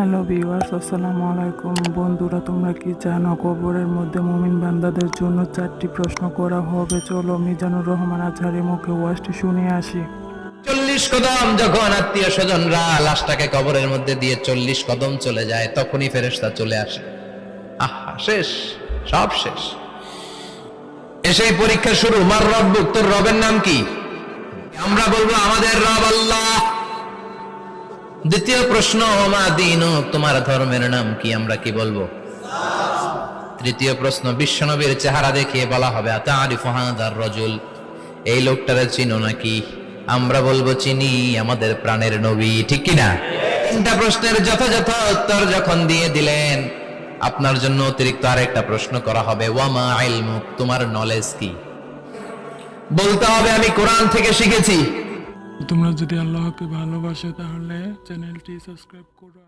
Hello viewers, আসসালামু আলাইকুম। বন্ধুরা, তোমরা কি জানো কবরের মধ্যে মুমিন বান্দাদের জন্য 4টি প্রশ্ন করা হবে? চলো মিজানুর রহমান আজহারের মুখে ওয়াজটি শুনে আসি। 40 কদম যখন আত্মীয় স্বজনরা লাশটাকে কবরের মধ্যে দিয়ে 40 কদম চলে যায়, তখনই ফেরেশতা চলে আসে। আহা, শেষ, সব শেষ। এসেই পরীক্ষা শুরু। মার রব্বুক, তোর রবের নাম কি? আমরা বলবো আমাদের রব আল্লাহ। দ্বিতীয় প্রশ্ন, ওমা দীনুক, তোমার ধর্মের নাম কি? আমরা কি বলবো? তৃতীয় প্রশ্ন, বিশ্বনবীর চেহারা দেখিয়ে বলা হবে আতারিফু হাদার রাজুল, এই লোকটারে চিনো নাকি? আমরা বলবো চিনি, আমাদের প্রাণের নবী। ঠিক কিনা? তিনটা প্রশ্নের যথাযথ উত্তর যখন দিয়ে দিলেন, আপনার জন্য অতিরিক্ত আরেকটা প্রশ্ন করা হবে, ওয়ামা ইলমুক, তোমার নলেজ কি? বলতে হবে আমি কোরআন থেকে শিখেছি। তোমরা যদি আল্লাহকে ভালোবাসো তাহলে চ্যানেলটি সাবস্ক্রাইব করো।